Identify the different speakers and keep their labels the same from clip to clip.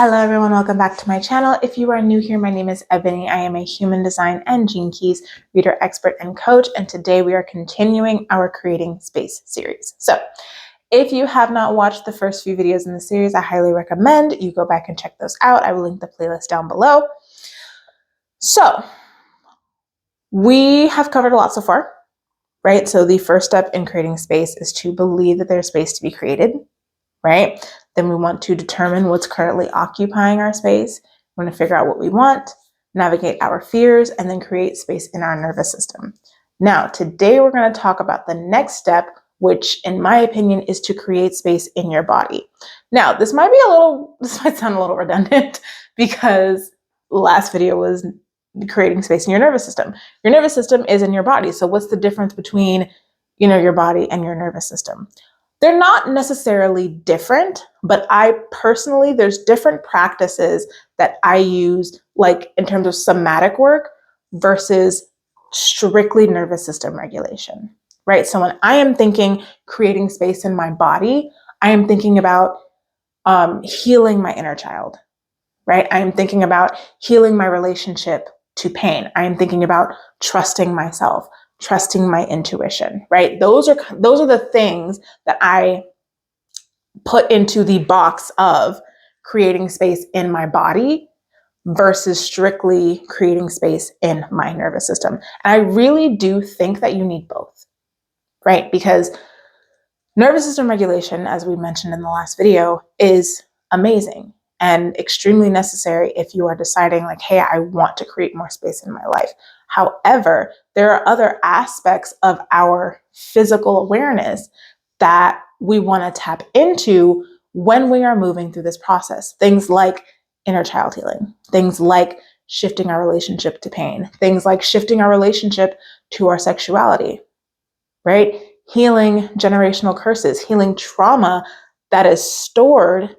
Speaker 1: Hello everyone, welcome back to my channel. If you are new here, my name is Ebony. I am a human design and Gene Keys reader, expert, and coach, and today we are continuing our Creating Space series. So if you have not watched the first few videos in the series, I highly recommend you go back and check those out. I will link the playlist down below. So we have covered a lot so far, right? So the first step in creating space is to believe that there's space to be created, right? Then we want to determine what's currently occupying our space. We want to figure out what we want, navigate our fears, and then create space in our nervous system. Now, today we're going to talk about the next step, which in my opinion is to create space in your body. Now, this might sound a little redundant because last video was creating space in your nervous system. Your nervous system is in your body. So what's the difference between, your body and your nervous system? They're not necessarily different, but there's different practices that I use, like in terms of somatic work versus strictly nervous system regulation, right? So when I am thinking creating space in my body, I am thinking about healing my inner child, right? I am thinking about healing my relationship to pain. I am thinking about trusting myself, trusting my intuition, right? Those are the things that I put into the box of creating space in my body versus strictly creating space in my nervous system. And I really do think that you need both, right? Because nervous system regulation, as we mentioned in the last video, is amazing and extremely necessary if you are deciding like, hey, I want to create more space in my life. However, there are other aspects of our physical awareness that we want to tap into when we are moving through this process. Things like inner child healing, things like shifting our relationship to pain, things like shifting our relationship to our sexuality, right? Healing generational curses, healing trauma that is stored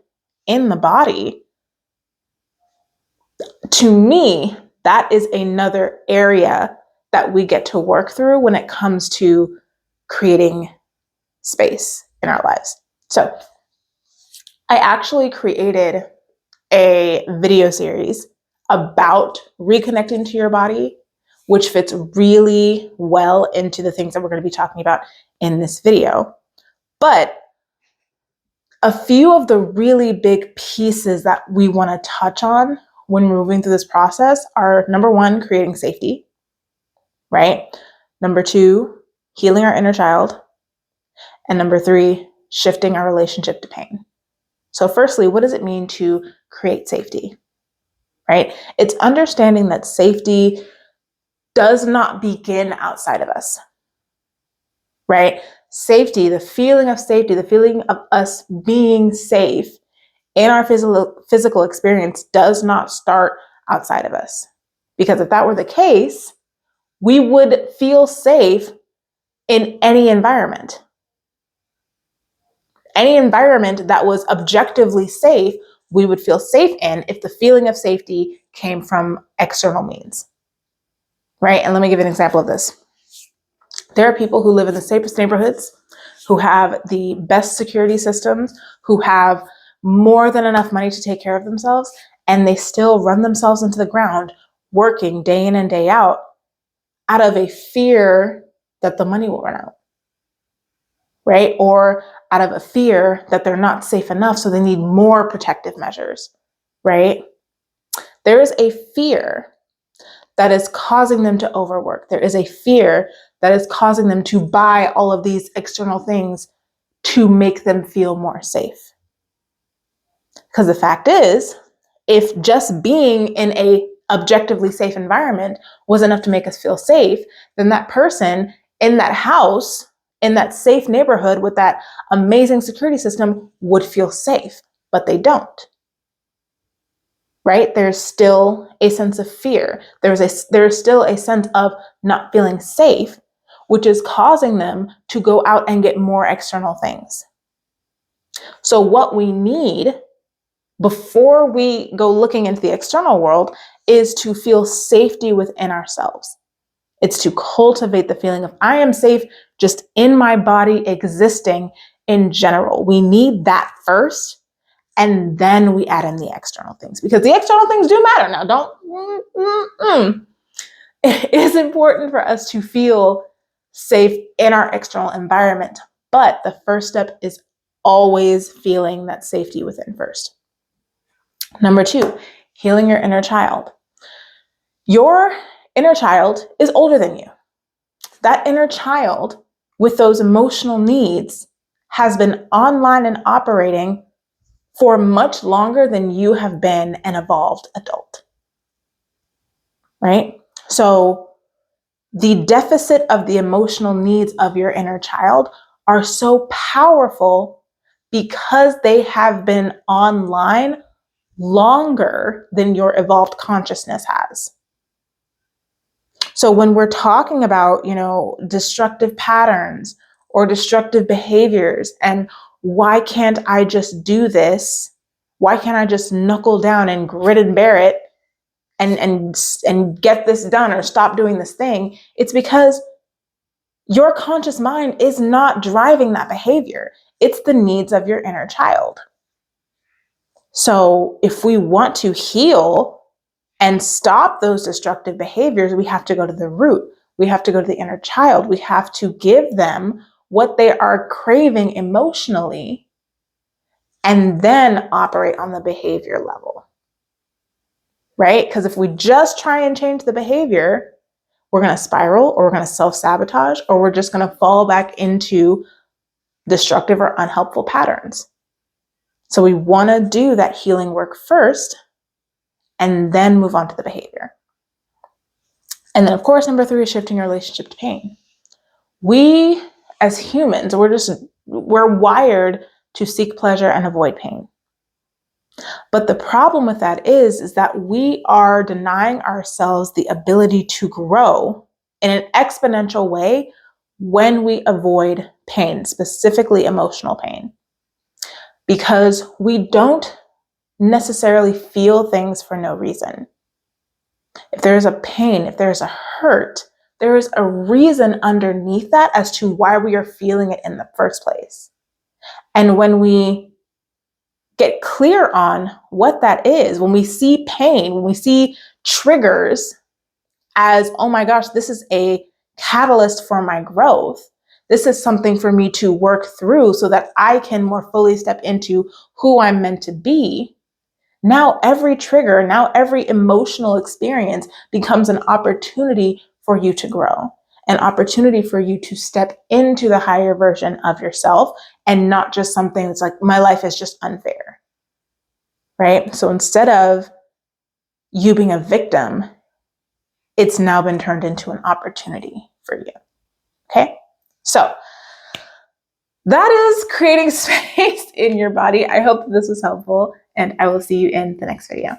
Speaker 1: in the body. To me, that is another area that we get to work through when it comes to creating space in our lives. So I actually created a video series about reconnecting to your body, which fits really well into the things that we're going to be talking about in this video. But a few of the really big pieces that we want to touch on when moving through this process are, number one, creating safety, right? Number two, healing our inner child. And number three, shifting our relationship to pain. So firstly, what does it mean to create safety, right? It's understanding that safety does not begin outside of us, right? Safety, the feeling of safety, the feeling of us being safe in our physical experience does not start outside of us. Because if that were the case, we would feel safe in any environment. Any environment that was objectively safe, we would feel safe in if the feeling of safety came from external means, right? And let me give you an example of this. There are people who live in the safest neighborhoods, who have the best security systems, who have more than enough money to take care of themselves, and they still run themselves into the ground, working day in and day out of a fear that the money will run out, right? Or out of a fear that they're not safe enough, so they need more protective measures, right? There is a fear that is causing them to overwork. There is a fear that is causing them to buy all of these external things to make them feel more safe. Because the fact is, if just being in a objectively safe environment was enough to make us feel safe, then that person in that house, in that safe neighborhood with that amazing security system would feel safe, but they don't. Right? There's still a sense of fear. There's still a sense of not feeling safe, which is causing them to go out and get more external things. So what we need before we go looking into the external world is to feel safety within ourselves. It's to cultivate the feeling of I am safe just in my body existing in general. We need that first. And then we add in the external things, because the external things do matter. Now, it is important for us to feel safe in our external environment, but the first step is always feeling that safety within first. Number 2, healing your inner child. Your inner child is older than you. That inner child with those emotional needs has been online and operating for much longer than you have been an evolved adult, right? So the deficit of the emotional needs of your inner child are so powerful because they have been online longer than your evolved consciousness has. So when we're talking about, destructive patterns or destructive behaviors, and why can't I just do this? Why can't I just knuckle down and grit and bear it and get this done or stop doing this thing? It's because your conscious mind is not driving that behavior. It's the needs of your inner child. So if we want to heal and stop those destructive behaviors, we have to go to the root. We have to go to the inner child. We have to give them what they are craving emotionally and then operate on the behavior level, right? Because if we just try and change the behavior, we're going to spiral, or we're going to self-sabotage, or we're just going to fall back into destructive or unhelpful patterns. So we want to do that healing work first and then move on to the behavior. And then, of course, number 3 is shifting your relationship to pain. We, as humans, we're wired to seek pleasure and avoid pain. But the problem with that is that we are denying ourselves the ability to grow in an exponential way when we avoid pain, specifically emotional pain, because we don't necessarily feel things for no reason. If there's a pain, if there's a hurt, there is a reason underneath that as to why we are feeling it in the first place. And when we get clear on what that is, when we see pain, when we see triggers as, oh my gosh, this is a catalyst for my growth. This is something for me to work through so that I can more fully step into who I'm meant to be. Now every trigger, now every emotional experience becomes an opportunity for you to grow, an opportunity for you to step into the higher version of yourself, and not just something that's like, my life is just unfair, right? So instead of you being a victim, it's now been turned into an opportunity for you, okay? So that is creating space in your body. I hope this was helpful, and I will see you in the next video.